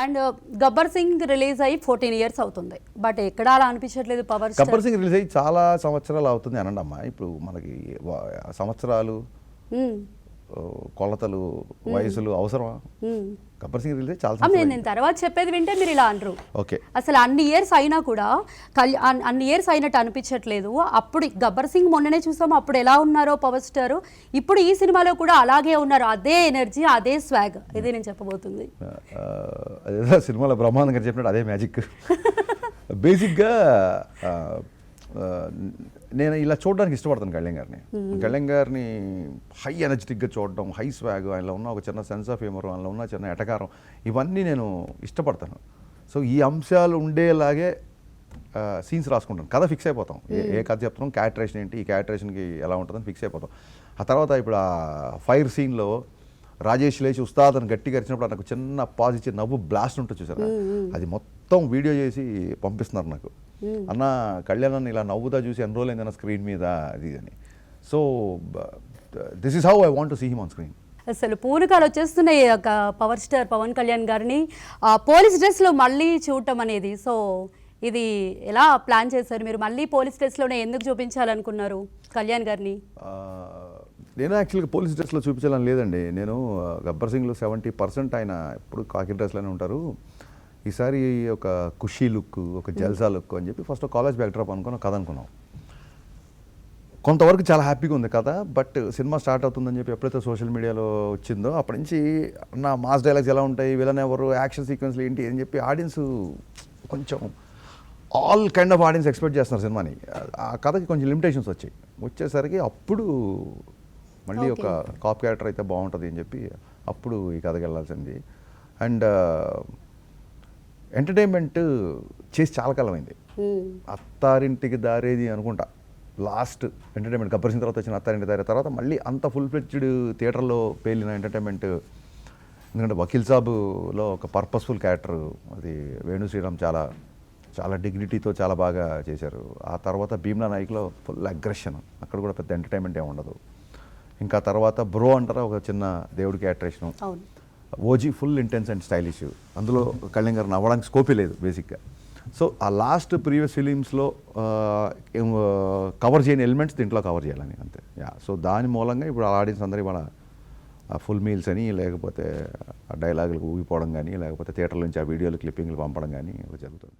And Gabbar Singh release అయ్యి 14 years అవుతుంది. But ఎక్కడ అలా అనిపించట్లేదు power star. Gabbar Singh release అయ్యి చాలా సంవత్సరాలు అవుతుంది అనండి అమ్మా. ఇప్పుడు మనకి సంవత్సరాలు, కొలతలు, వయసులు అవసరమా? గబ్బర్ సింగ్ రిలీజ్ చాలా నేను తర్వాత చెప్పేది వింటే మీరు ఇలా అంటారు. ఓకే, అసలు అన్ని ఇయర్స్ అయినా కూడా అన్ని ఇయర్స్ అయినట్టు అనిపించట్లేదు. అప్పుడు గబ్బర్ సింగ్ మొన్ననే చూసాము, అప్పుడు ఎలా ఉన్నారో పవర్ స్టార్, ఇప్పుడు ఈ సినిమాలో కూడా అలాగే ఉన్నారు. అదే ఎనర్జీ, అదే స్వాగ్. ఇదే నేను చెప్పబోతుంది. అదే సినిమాలో బ్రహ్మానందం గారు చెప్పినట్టు అదే మ్యాజిక్. బేసిక్గా నేను ఇలా చూడడానికి ఇష్టపడతాను కళ్యాణ్ గారిని. కళ్యాణ్ గారిని హై ఎనర్జెటిక్గా చూడడం, హై స్వాగ్, ఆయనలో ఉన్న ఒక చిన్న సెన్స్ ఆఫ్ హ్యూమర్, ఆయనలో ఉన్న చిన్న ఎటకారం, ఇవన్నీ నేను ఇష్టపడతాను. సో ఈ అంశాలు ఉండేలాగే సీన్స్ రాసుకుంటాను. కథ ఫిక్స్ అయిపోతాం, ఏ కథ చెప్తున్నాం, క్యారెక్టరేషన్ ఏంటి, ఈ క్యారెక్టరేషన్కి ఎలా ఉంటుందని ఫిక్స్ అయిపోతాం. ఆ తర్వాత ఇప్పుడు ఆ ఫైర్ సీన్లో రాజేష్ లేచి ఉస్తాద్ అని గట్టిగా అరిచినప్పుడు నాకు చిన్న పాజ్ ఇచ్చి నవ్వు బ్లాస్ట్ ఉంటుంది చూసారా, అది మొత్తం వీడియో చేసి పంపిస్తున్నారు నాకు. అన్న కళ్యాణ్ ఇలా నవ్వుతా చూసి ఎన్రోల్ అయిందన్న స్క్రీన్ మీద అది అని. So this is how I want to see him on screen. అసలు పూనకాలు వచ్చేస్తున్నాయి పవర్ స్టార్ పవన్ కళ్యాణ్ గారిని పోలీస్ డ్రెస్లో మళ్ళీ చూడటం అనేది. సో ఇది ఎలా ప్లాన్ చేశారు మీరు? మళ్ళీ పోలీస్ డ్రెస్లోనే ఎందుకు చూపించాలనుకున్నారు కళ్యాణ్ గారిని? నేను యాక్చువల్గా పోలీస్ డ్రెస్లో చూపించాలని లేదండి. నేను గబ్బర్ సింగ్లో 70% ఆయన ఎప్పుడు కాకి డ్రెస్లోనే ఉంటారు. ఈసారి ఒక ఖుషీ లుక్, ఒక జల్సా లుక్ అని చెప్పి ఫస్ట్ కాలేజ్ బ్యాక్డ్రాప్ అనుకున్నాం, కథ అనుకున్నాం. కొంతవరకు చాలా హ్యాపీగా ఉంది కథ. బట్ సినిమా స్టార్ట్ అవుతుందని చెప్పి ఎప్పుడైతే సోషల్ మీడియాలో వచ్చిందో అప్పటి నుంచి నా మాస్ డైలాగ్స్ ఎలా ఉంటాయి, విలన్ ఎవరు, యాక్షన్ సీక్వెన్స్లు ఏంటి అని చెప్పి ఆడియన్స్ కొంచెం all kind of audience expect చేస్తున్నారు సినిమాని. ఆ కథకి కొంచెం లిమిటేషన్స్ వచ్చేసరికి అప్పుడు మళ్ళీ ఒక కాప్ క్యారెక్టర్ అయితే బాగుంటుంది అని చెప్పి అప్పుడు ఈ కథకి వెళ్ళాల్సింది. అండ్ ఎంటర్టైన్మెంట్ చేసి చాలా కాలం అయింది. అత్తారింటికి దారేది అనుకుంటా లాస్ట్ ఎంటర్టైన్మెంట్. గబ్బర్ సింగ్ తర్వాత వచ్చిన అత్తారింటి దారే తర్వాత మళ్ళీ అంత ఫుల్ ఫ్లెడ్జ్డ్ థియేటర్లో పేలిన ఎంటర్టైన్మెంట్. ఎందుకంటే వకీల్ సాబ్లో ఒక పర్పస్ఫుల్ క్యారెక్టర్, అది వేణు శ్రీరామ్ చాలా చాలా డిగ్నిటీతో చాలా బాగా చేశారు. ఆ తర్వాత భీమ్లా నాయక్లో ఫుల్ అగ్రెషన్, అక్కడ కూడా పెద్ద ఎంటర్టైన్మెంట్ ఏమి ఉండదు. ఇంకా తర్వాత బ్రో అంటారా ఒక చిన్న దేవుడి characterisation. OG full intense and stylish, అందులో కళ్యాణ్ గారు నవ్వడానికి స్కోపే లేదు బేసిక్గా. సో ఆ లాస్ట్ ప్రీవియస్ ఫిలిమ్స్లో కవర్ చేయని ఎలిమెంట్స్ దీంట్లో కవర్ చేయాలని అంతే. సో దాని మూలంగా ఇప్పుడు ఆడియన్స్ అందరూ ఇవాళ ఫుల్ మీల్స్ అని, లేకపోతే ఆ డైలాగులు ఊగిపోవడం కానీ, లేకపోతే థియేటర్ల నుంచి ఆ వీడియోలు క్లిప్పింగ్లు పంపడం కానీ జరుగుతుంది.